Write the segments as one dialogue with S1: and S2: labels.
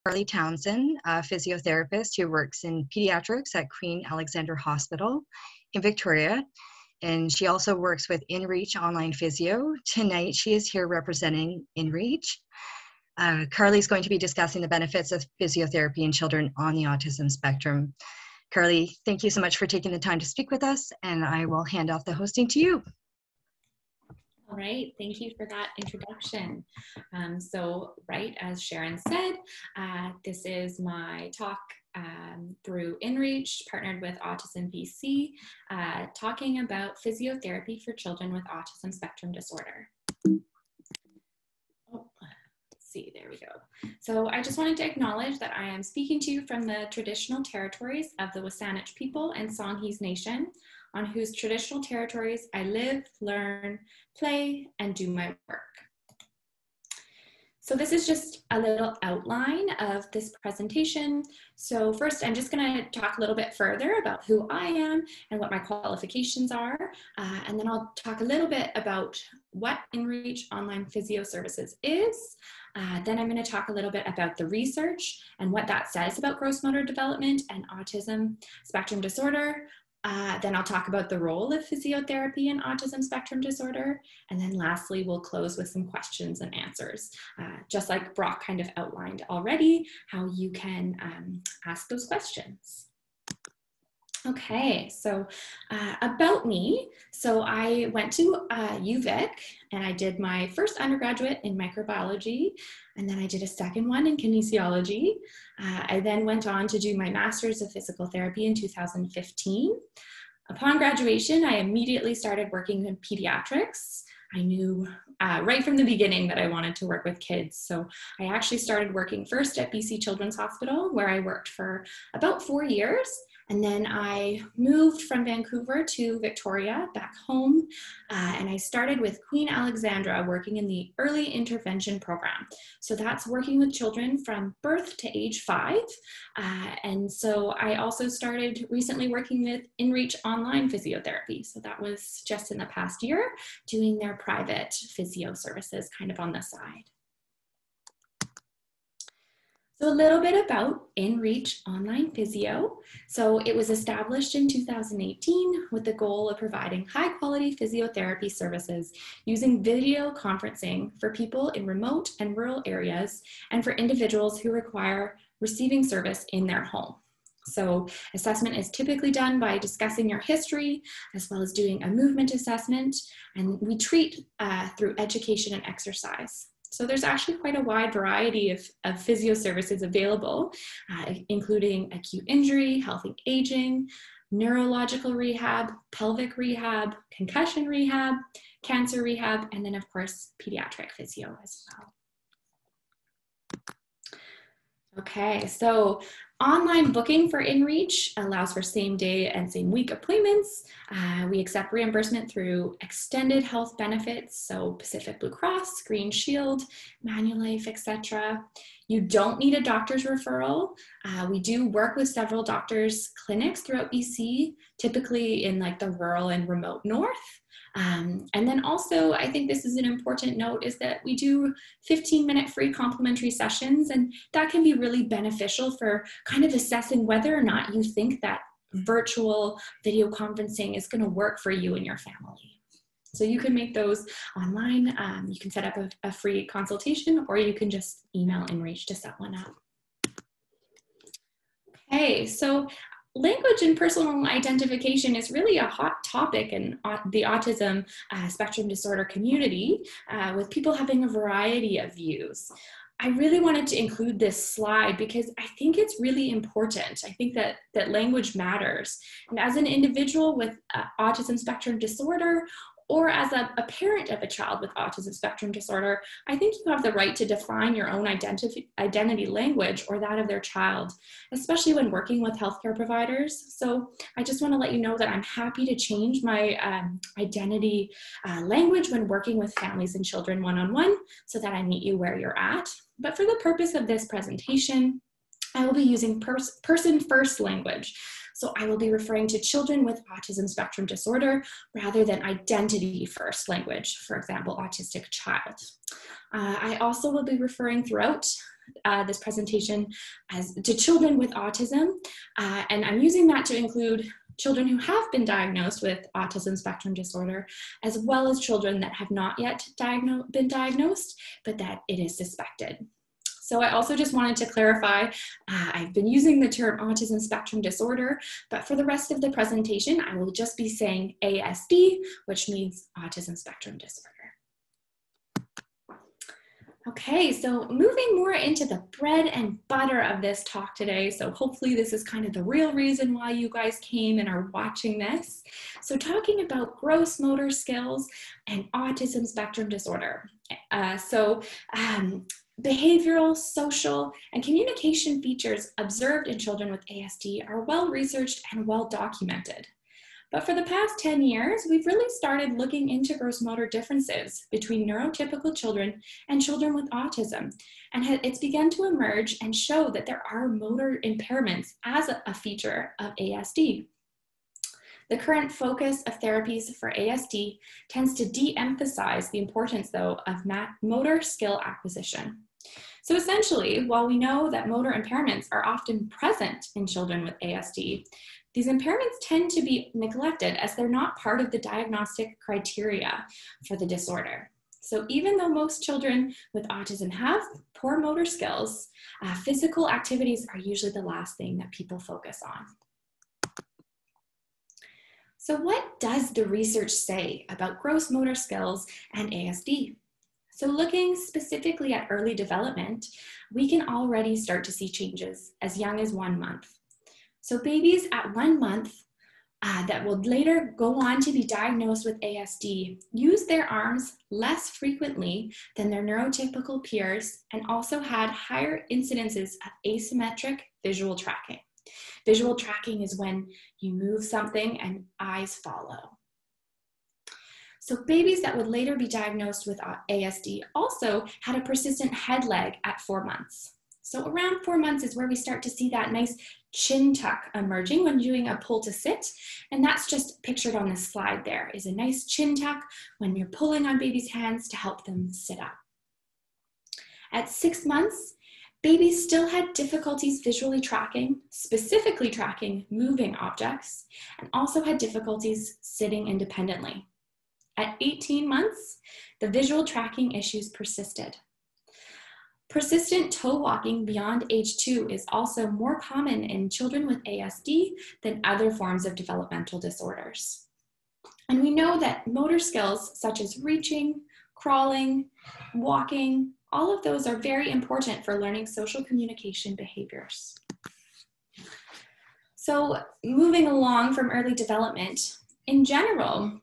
S1: Carley Townsend, a physiotherapist who works in pediatrics at Queen Alexandra Hospital in Victoria. And she also works with InReach Online Physio. Tonight, she is here representing InReach. Carley's going to be discussing the benefits of physiotherapy in children on the autism spectrum. Carley, thank you so much for taking the time to speak with us, and I will hand off the hosting to you.
S2: All right, thank you for that introduction. Right, as Sharon said, this is my talk through InReach, partnered with AutismBC, talking about physiotherapy for children with autism spectrum disorder. See, there we go. So I just wanted to acknowledge that I am speaking to you from the traditional territories of the Wasanich people and Songhees Nation, on whose traditional territories I live, learn, play, and do my work. So this is just a little outline of this presentation. So first, I'm just going to talk a little bit further about who I am and what my qualifications are. And then I'll talk a little bit about what InReach Online Physio Services is. Then I'm going to talk a little bit about the research and what that says about gross motor development and autism spectrum disorder. Then I'll talk about the role of physiotherapy in autism spectrum disorder. And then lastly, we'll close with some questions and answers, just like Brock kind of outlined already, how you can ask those questions. Okay, so about me. So I went to UVic and I did my first undergraduate in microbiology, and then I did a second one in kinesiology. I then went on to do my master's of physical therapy in 2015. Upon graduation, I immediately started working in pediatrics. I knew right from the beginning that I wanted to work with kids. So I actually started working first at BC Children's Hospital, where I worked for about 4 years. And then I moved from Vancouver to Victoria, back home, and I started with Queen Alexandra working in the early intervention program. So that's working with children from birth to age 5. And so I also started recently working with InReach Online Physiotherapy. So that was just in the past year, doing their private physio services kind of on the side. So a little bit about InReach Online Physio. So it was established in 2018 with the goal of providing high quality physiotherapy services using video conferencing for people in remote and rural areas and for individuals who require receiving service in their home. So assessment is typically done by discussing your history as well as doing a movement assessment, and we treat through education and exercise. So there's actually quite a wide variety of physio services available, including acute injury, healthy aging, neurological rehab, pelvic rehab, concussion rehab, cancer rehab, and then of course, pediatric physio as well. Okay, so online booking for InReach allows for same day and same week appointments. We accept reimbursement through extended health benefits, so Pacific Blue Cross, Green Shield, Manulife, etc. You don't need a doctor's referral. We do work with several doctors' clinics throughout BC, typically in like the rural and remote north. And then also, I think this is an important note, is that we do 15-minute free complimentary sessions, and that can be really beneficial for kind of assessing whether or not you think that virtual video conferencing is going to work for you and your family. So you can make those online. You can set up a free consultation, or you can just email InReach to set one up. Okay, so language and personal identification is really a hot topic in the autism spectrum disorder community, with people having a variety of views. I really wanted to include this slide because I think it's really important. I think that language matters. And as an individual with autism spectrum disorder, or as a parent of a child with autism spectrum disorder, I think you have the right to define your own identity language or that of their child, especially when working with healthcare providers. So I just want to let you know that I'm happy to change my identity language when working with families and children one-on-one so that I meet you where you're at. But for the purpose of this presentation, I will be using person-first language. So I will be referring to children with autism spectrum disorder rather than identity-first language, for example, autistic child. I also will be referring throughout this presentation as to children with autism, and I'm using that to include children who have been diagnosed with autism spectrum disorder, as well as children that have not yet been diagnosed, but that it is suspected. So I also just wanted to clarify, I've been using the term autism spectrum disorder, but for the rest of the presentation, I will just be saying ASD, which means autism spectrum disorder. Okay, so moving more into the bread and butter of this talk today. So hopefully this is kind of the real reason why you guys came and are watching this. So talking about gross motor skills and autism spectrum disorder. Behavioral, social, and communication features observed in children with ASD are well researched and well documented. But for the past 10 years, we've really started looking into gross motor differences between neurotypical children and children with autism. And it's begun to emerge and show that there are motor impairments as a feature of ASD. The current focus of therapies for ASD tends to de-emphasize the importance, though, of motor skill acquisition. So essentially, while we know that motor impairments are often present in children with ASD, these impairments tend to be neglected as they're not part of the diagnostic criteria for the disorder. So even though most children with autism have poor motor skills, physical activities are usually the last thing that people focus on. So what does the research say about gross motor skills and ASD? So looking specifically at early development, we can already start to see changes as young as 1 month. So babies at 1 month that will later go on to be diagnosed with ASD use their arms less frequently than their neurotypical peers and also had higher incidences of asymmetric visual tracking. Visual tracking is when you move something and eyes follow. So babies that would later be diagnosed with ASD also had a persistent head lag at 4 months. So around 4 months is where we start to see that nice chin tuck emerging when doing a pull to sit. And that's just pictured on this slide there, is a nice chin tuck when you're pulling on baby's hands to help them sit up. At 6 months, babies still had difficulties visually tracking, specifically tracking moving objects, and also had difficulties sitting independently. At 18 months, the visual tracking issues persisted. Persistent toe walking beyond age 2 is also more common in children with ASD than other forms of developmental disorders. And we know that motor skills such as reaching, crawling, walking, all of those are very important for learning social communication behaviors. So moving along from early development, in general,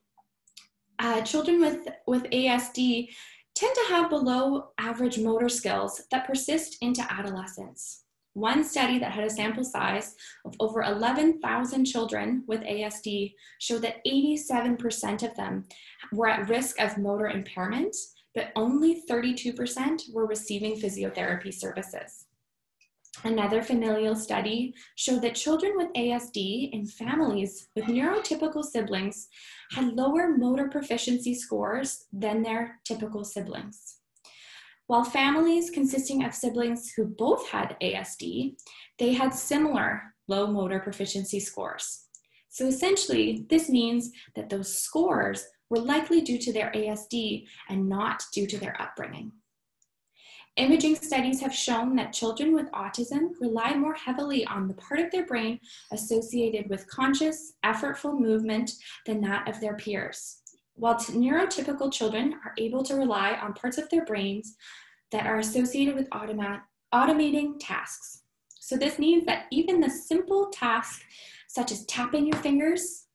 S2: children with ASD tend to have below average motor skills that persist into adolescence. One study that had a sample size of over 11,000 children with ASD showed that 87% of them were at risk of motor impairment, but only 32% were receiving physiotherapy services. Another familial study showed that children with ASD in families with neurotypical siblings had lower motor proficiency scores than their typical siblings. While families consisting of siblings who both had ASD, they had similar low motor proficiency scores. So essentially, this means that those scores were likely due to their ASD and not due to their upbringing. Imaging studies have shown that children with autism rely more heavily on the part of their brain associated with conscious, effortful movement than that of their peers, while neurotypical children are able to rely on parts of their brains that are associated with automating tasks. So this means that even the simple task, such as tapping your fingers,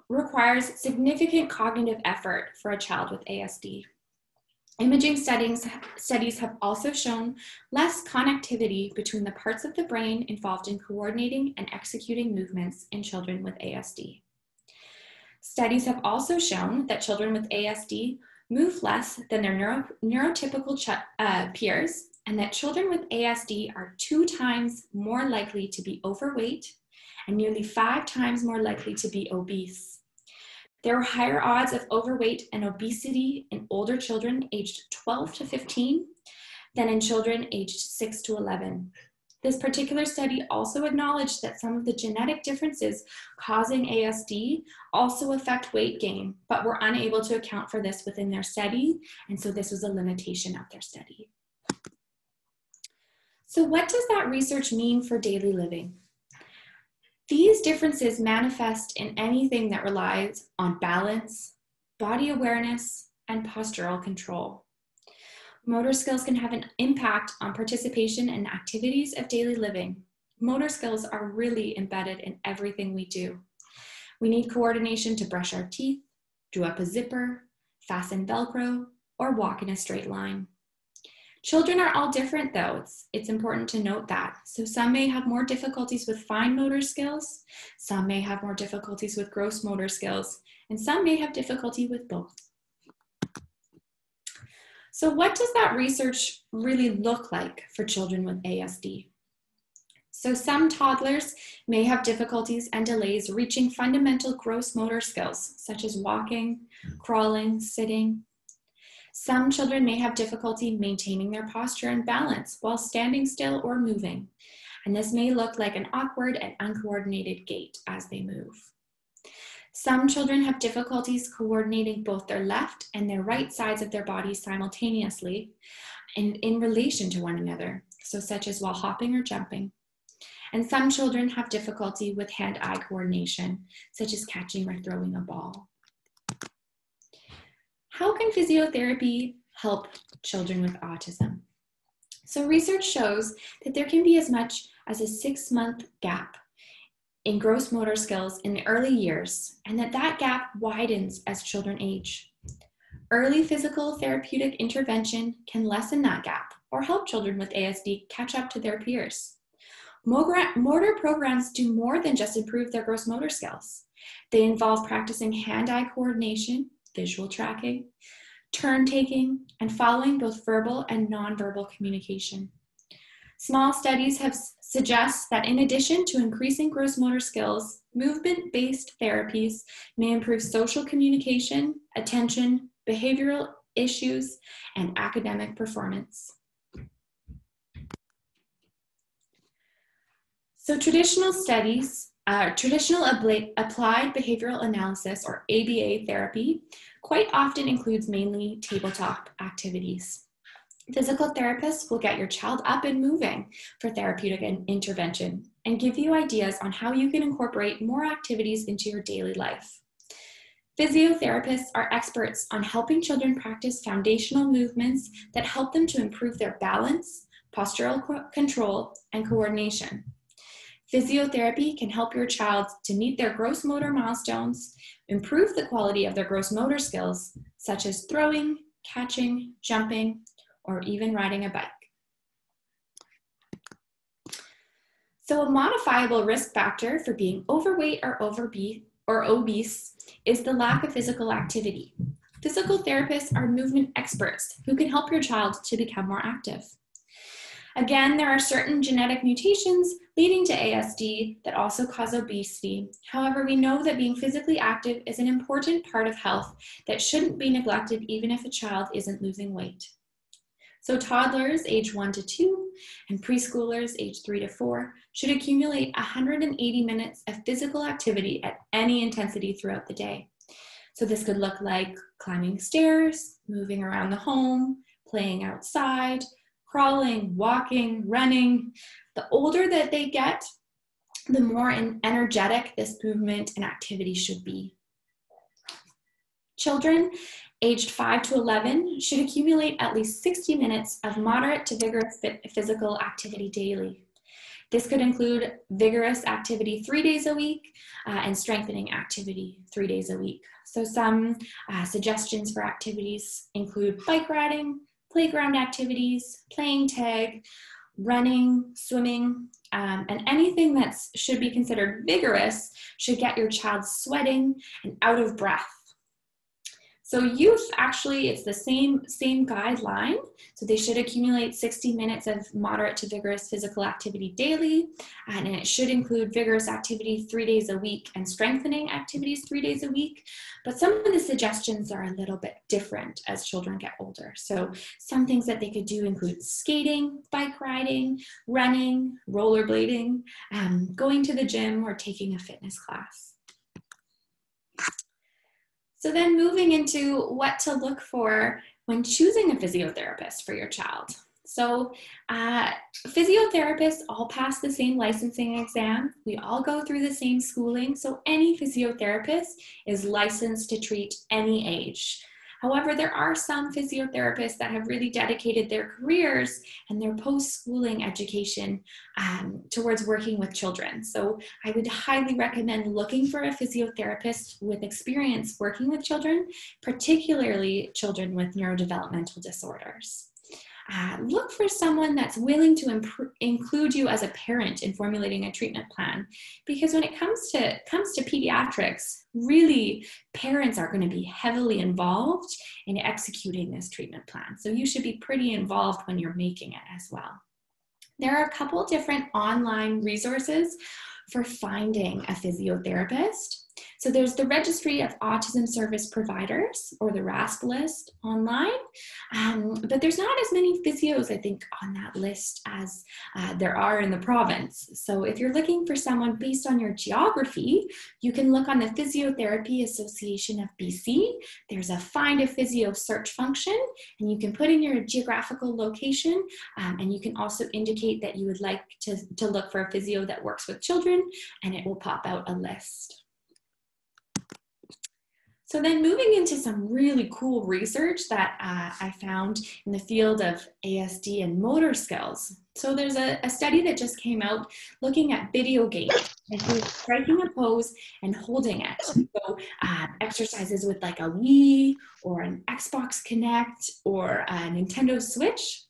S2: requires significant cognitive effort for a child with ASD. Imaging studies have also shown less connectivity between the parts of the brain involved in coordinating and executing movements in children with ASD. Studies have also shown that children with ASD move less than their neurotypical peers, and that children with ASD are 2 times more likely to be overweight and nearly 5 times more likely to be obese. There are higher odds of overweight and obesity in older children aged 12 to 15 than in children aged 6 to 11. This particular study also acknowledged that some of the genetic differences causing ASD also affect weight gain, but were unable to account for this within their study, and so this was a limitation of their study. So what does that research mean for daily living? These differences manifest in anything that relies on balance, body awareness, and postural control. Motor skills can have an impact on participation in activities of daily living. Motor skills are really embedded in everything we do. We need coordination to brush our teeth, do up a zipper, fasten Velcro, or walk in a straight line. Children are all different though. It's important to note that. So some may have more difficulties with fine motor skills, some may have more difficulties with gross motor skills, and some may have difficulty with both. So what does that research really look like for children with ASD? So some toddlers may have difficulties and delays reaching fundamental gross motor skills, such as walking, crawling, sitting. Some children may have difficulty maintaining their posture and balance while standing still or moving. And this may look like an awkward and uncoordinated gait as they move. Some children have difficulties coordinating both their left and their right sides of their bodies simultaneously and in relation to one another, so such as while hopping or jumping. And some children have difficulty with hand-eye coordination, such as catching or throwing a ball. How can physiotherapy help children with autism? So research shows that there can be as much as a 6-month gap in gross motor skills in the early years, and that gap widens as children age. Early physical therapeutic intervention can lessen that gap or help children with ASD catch up to their peers. Motor programs do more than just improve their gross motor skills. They involve practicing hand-eye coordination, visual tracking, turn taking, and following both verbal and nonverbal communication. Small studies have suggest that in addition to increasing gross motor skills, movement-based therapies may improve social communication, attention, behavioral issues, and academic performance. So traditional studies, traditional applied behavioral analysis, or ABA therapy, quite often includes mainly tabletop activities. Physical therapists will get your child up and moving for therapeutic intervention and give you ideas on how you can incorporate more activities into your daily life. Physiotherapists are experts on helping children practice foundational movements that help them to improve their balance, postural control, and coordination. Physiotherapy can help your child to meet their gross motor milestones, improve the quality of their gross motor skills, such as throwing, catching, jumping, or even riding a bike. So a modifiable risk factor for being overweight or obese is the lack of physical activity. Physical therapists are movement experts who can help your child to become more active. Again, there are certain genetic mutations leading to ASD that also cause obesity. However, we know that being physically active is an important part of health that shouldn't be neglected even if a child isn't losing weight. So toddlers age 1 to 2 and preschoolers age 3 to 4 should accumulate 180 minutes of physical activity at any intensity throughout the day. So this could look like climbing stairs, moving around the home, playing outside, crawling, walking, running. The older that they get, the more energetic this movement and activity should be. Children aged 5 to 11 should accumulate at least 60 minutes of moderate to vigorous physical activity daily. This could include vigorous activity 3 days a week and strengthening activity 3 days a week. So some suggestions for activities include bike riding, playground activities, playing tag, running, swimming, and anything that should be considered vigorous should get your child sweating and out of breath. So youth, actually, it's the same guideline. So they should accumulate 60 minutes of moderate to vigorous physical activity daily, and it should include vigorous activity 3 days a week and strengthening activities 3 days a week. But some of the suggestions are a little bit different as children get older. So some things that they could do include skating, bike riding, running, rollerblading, going to the gym, or taking a fitness class. So then moving into what to look for when choosing a physiotherapist for your child. So physiotherapists all pass the same licensing exam. We all go through the same schooling. So any physiotherapist is licensed to treat any age. However, there are some physiotherapists that have really dedicated their careers and their post-schooling education towards working with children. So I would highly recommend looking for a physiotherapist with experience working with children, particularly children with neurodevelopmental disorders. Look for someone that's willing to include you as a parent in formulating a treatment plan, because when it comes to pediatrics, really parents are going to be heavily involved in executing this treatment plan. So you should be pretty involved when you're making it as well. There are a couple different online resources for finding a physiotherapist. So there's the Registry of Autism Service Providers, or the RASP list online, but there's not as many physios, I think, on that list as there are in the province. So if you're looking for someone based on your geography, you can look on the Physiotherapy Association of BC. There's a Find a Physio search function, and you can put in your geographical location, and you can also indicate that you would like to look for a physio that works with children, and it will pop out a list. So then moving into some really cool research that I found in the field of ASD and motor skills. So there's a study that just came out looking at video games, including striking a pose and holding it. So exercises with like a Wii or an Xbox Connect or a Nintendo Switch.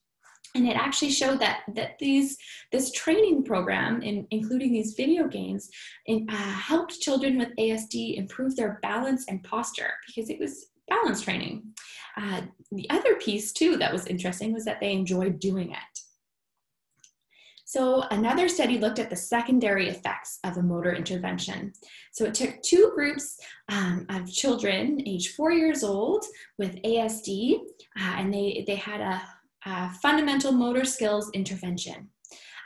S2: And it actually showed that this training program, including these video games, helped children with ASD improve their balance and posture, because it was balance training. The other piece too that was interesting was that they enjoyed doing it. So another study looked at the secondary effects of a motor intervention. So it took two groups of children aged 4 years old with ASD, and they had a fundamental motor skills intervention.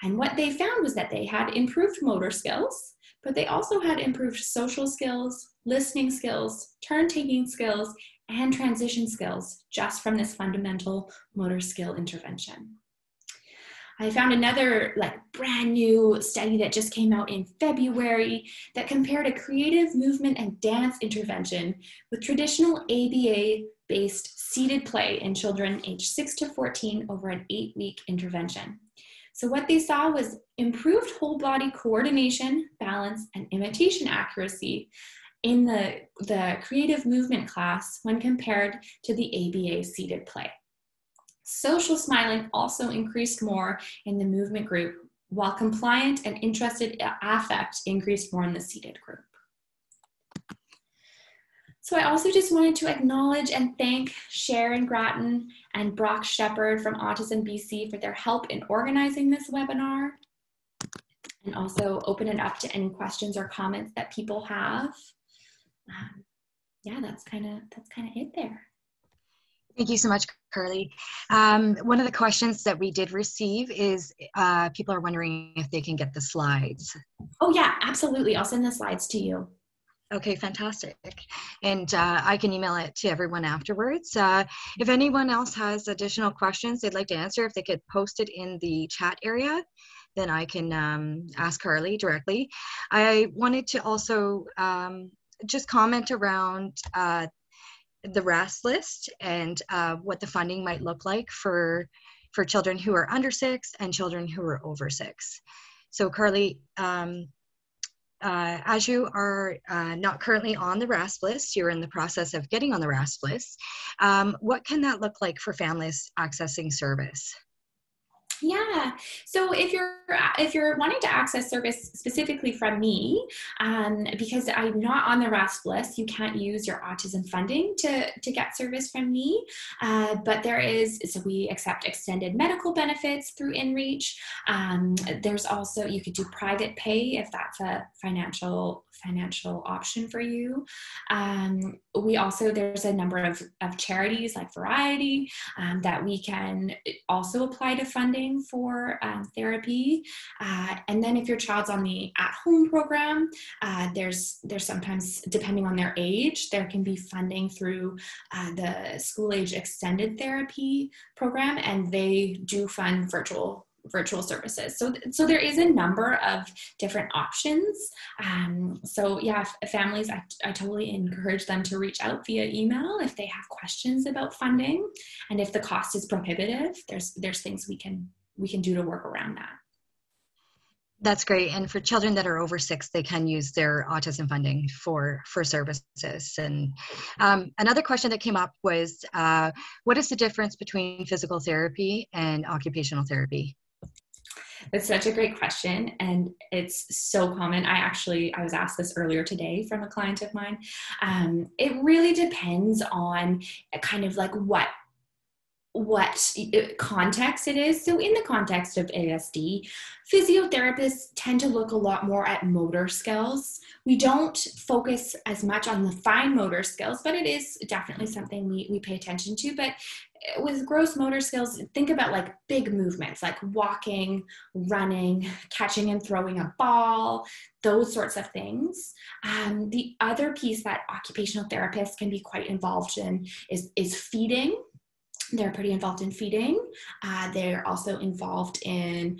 S2: And what they found was that they had improved motor skills, but they also had improved social skills, listening skills, turn-taking skills, and transition skills just from this fundamental motor skill intervention. I found another brand new study that just came out in February that compared a creative movement and dance intervention with traditional ABA-based seated play in children aged 6 to 14 over an 8-week intervention. So what they saw was improved whole body coordination, balance, and imitation accuracy in the creative movement class when compared to the ABA seated play. Social smiling also increased more in the movement group, while compliant and interested affect increased more in the seated group. So I also just wanted to acknowledge and thank Sharon Grattan and Brock Shepard from AutismBC for their help in organizing this webinar, and also open it up to any questions or comments that people have. Yeah, that's kind of it there.
S1: Thank you so much, Carly. One of the questions that we did receive is people are wondering if they can get the slides.
S2: Oh yeah, absolutely. I'll send the slides to you.
S1: Okay, fantastic. And I can email it to everyone afterwards. If anyone else has additional questions they'd like to answer, if they could post it in the chat area, then I can ask Carly directly. I wanted to also just comment around the RAS list and what the funding might look like for children who are under 6 and children who are over 6. So Carly, as you are not currently on the RASP list, you're in the process of getting on the RASP list. What can that look like for families accessing service?
S2: Yeah. So if you're wanting to access service specifically from me, because I'm not on the RASP list, you can't use your autism funding to get service from me. But so we accept extended medical benefits through InReach. There's also, you could do private pay if that's a financial option for you. There's a number of charities like Variety that we can also apply to funding for therapy. And then if your child's on the at-home program, there's sometimes, depending on their age, there can be funding through the school age extended therapy program, and they do fund virtual services. So there is a number of different options. So yeah, families, I totally encourage them to reach out via email if they have questions about funding, and if the cost is prohibitive, there's things we can do to work around that.
S1: That's great. And for children that are over 6, they can use their autism funding for services. And another question that came up was, what is the difference between physical therapy and occupational therapy?
S2: That's such a great question, and it's so common. I was asked this earlier today from a client of mine. It really depends on kind of like what context it is. So in the context of ASD, physiotherapists tend to look a lot more at motor skills. We don't focus as much on the fine motor skills, but it is definitely something we pay attention to. But with gross motor skills, think about like big movements, like walking, running, catching and throwing a ball, those sorts of things. The other piece that occupational therapists can be quite involved in is feeding. They're pretty involved in feeding. They're also involved in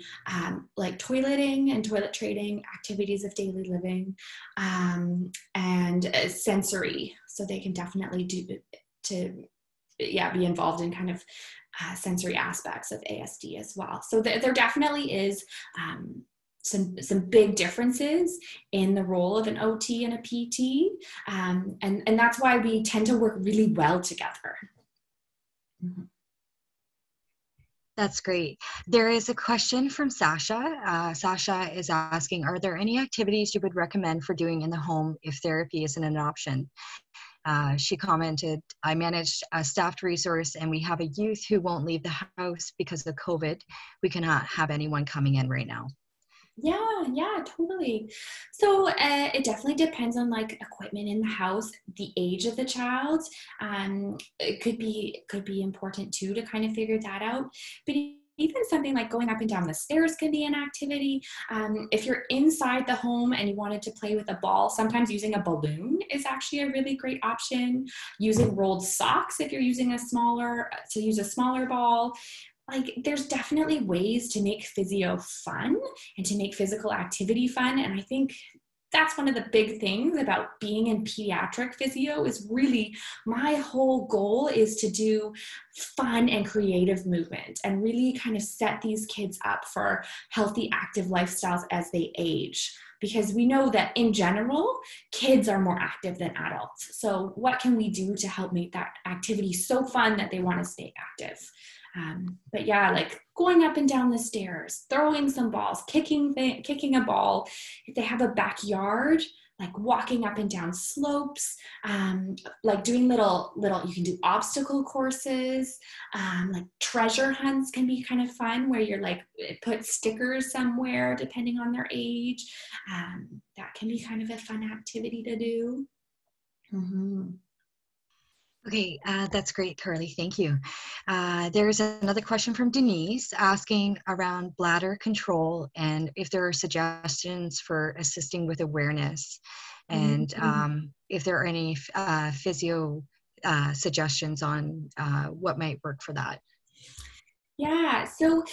S2: like toileting and toilet training, activities of daily living, and sensory. So they can definitely be involved in kind of sensory aspects of ASD as well. So there definitely is some big differences in the role of an OT and a PT, and that's why we tend to work really well together. Mm-hmm.
S1: That's great. There is a question from Sasha. Sasha is asking, are there any activities you would recommend for doing in the home if therapy isn't an option? She commented, I manage a staffed resource and we have a youth who won't leave the house because of COVID. We cannot have anyone coming in right now.
S2: Yeah, totally. So it definitely depends on like equipment in the house, the age of the child. It could be important too to kind of figure that out. But even something like going up and down the stairs can be an activity. If you're inside the home and you wanted to play with a ball, sometimes using a balloon is actually a really great option. Using rolled socks if you're using a smaller ball. Like there's definitely ways to make physio fun and to make physical activity fun. And I think that's one of the big things about being in pediatric physio is really my whole goal is to do fun and creative movement and really kind of set these kids up for healthy, active lifestyles as they age. Because we know that in general, kids are more active than adults. So what can we do to help make that activity so fun that they want to stay active? But yeah, like going up and down the stairs, throwing some balls, kicking a ball. If they have a backyard, like walking up and down slopes, like doing little, you can do obstacle courses, like treasure hunts can be kind of fun where you're like, put stickers somewhere depending on their age. That can be kind of a fun activity to do. Mm-hmm.
S1: Okay, that's great, Carley. Thank you. There's another question from Denise asking around bladder control and if there are suggestions for assisting with awareness and if there are any physio suggestions on what might work for that.
S2: Yeah, so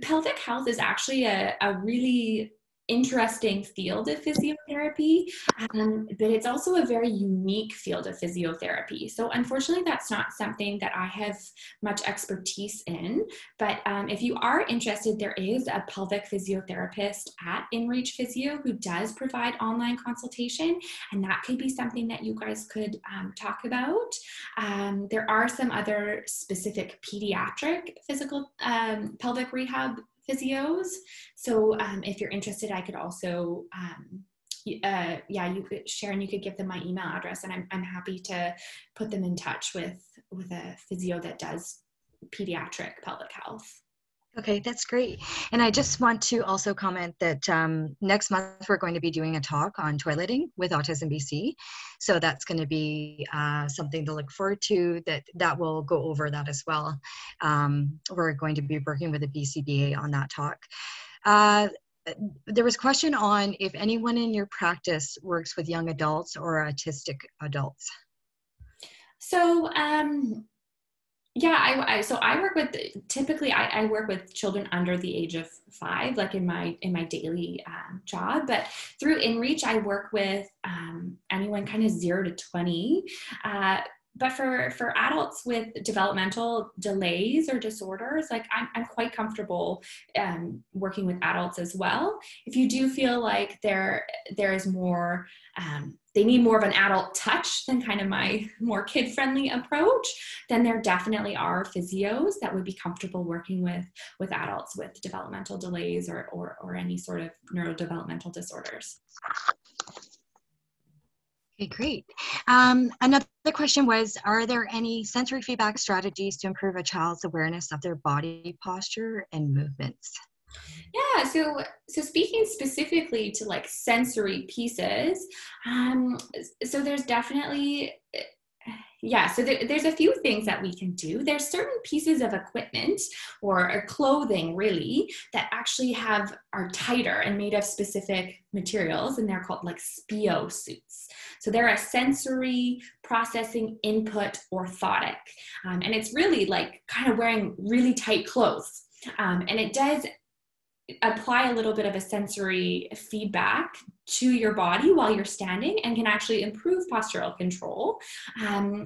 S2: pelvic health is actually a really interesting field of physiotherapy, but it's also a very unique field of physiotherapy. So unfortunately, that's not something that I have much expertise in. But if you are interested, there is a pelvic physiotherapist at InReach Physio who does provide online consultation, and that could be something that you guys could talk about. There are some other specific pediatric physical pelvic rehab physios. So if you're interested, I could also, you could, Sharon, you could give them my email address, and I'm happy to put them in touch with a physio that does pediatric pelvic health.
S1: Okay, that's great. And I just want to also comment that next month we're going to be doing a talk on toileting with AutismBC. So that's going to be something to look forward to, that will go over that as well. We're going to be working with the BCBA on that talk. There was a question on if anyone in your practice works with young adults or autistic adults.
S2: So, yeah, so I work with, typically I work with children under the age of 5, like in my daily job, but through InReach, I work with anyone kind of 0 to 20. But for adults with developmental delays or disorders, like I'm quite comfortable working with adults as well. If you do feel like there is more, they need more of an adult touch than kind of my more kid-friendly approach, then there definitely are physios that would be comfortable working with adults with developmental delays or any sort of neurodevelopmental disorders.
S1: Okay, great. Another question was, are there any sensory feedback strategies to improve a child's awareness of their body posture and movements?
S2: Yeah, so speaking specifically to like sensory pieces, so there's definitely, so there's a few things that we can do. There's certain pieces of equipment or clothing really that actually are tighter and made of specific materials, and they're called like Physio suits. So they're a sensory processing input orthotic, and it's really like kind of wearing really tight clothes, and it does apply a little bit of a sensory feedback to your body while you're standing and can actually improve postural control.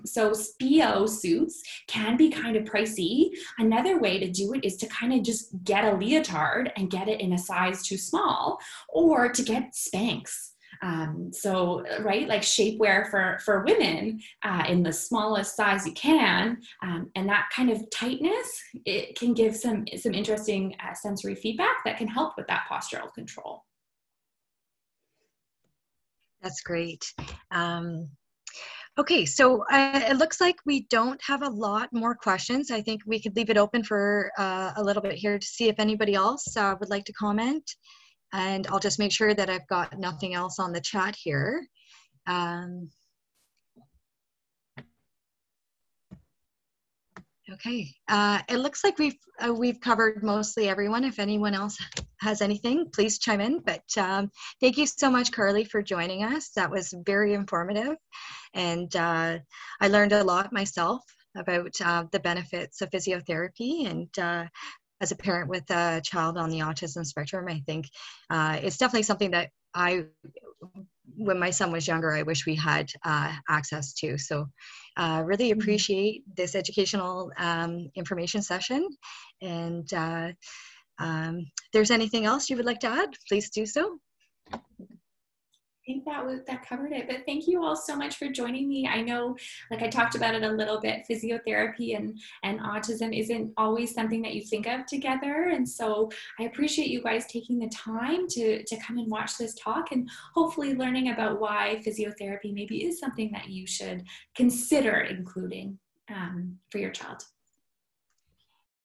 S2: So Physio suits can be kind of pricey. Another way to do it is to kind of just get a leotard and get it in a size too small, or to get Spanx. Right, like shapewear for women in the smallest size you can, and that kind of tightness, it can give some interesting sensory feedback that can help with that postural control.
S1: That's great. Okay, so it looks like we don't have a lot more questions. I think we could leave it open for a little bit here to see if anybody else would like to comment. And I'll just make sure that I've got nothing else on the chat here. Okay, it looks like we've covered mostly everyone. If anyone else has anything, please chime in. But thank you so much, Carley, for joining us. That was very informative, and I learned a lot myself about the benefits of physiotherapy. And as a parent with a child on the autism spectrum, I think it's definitely something that when my son was younger, I wish we had access to. So really appreciate this educational information session. And if there's anything else you would like to add, please do so.
S2: I think that covered it, but thank you all so much for joining me. I know, like I talked about it a little bit, physiotherapy and autism isn't always something that you think of together, and so I appreciate you guys taking the time to come and watch this talk, and hopefully learning about why physiotherapy maybe is something that you should consider including for your child.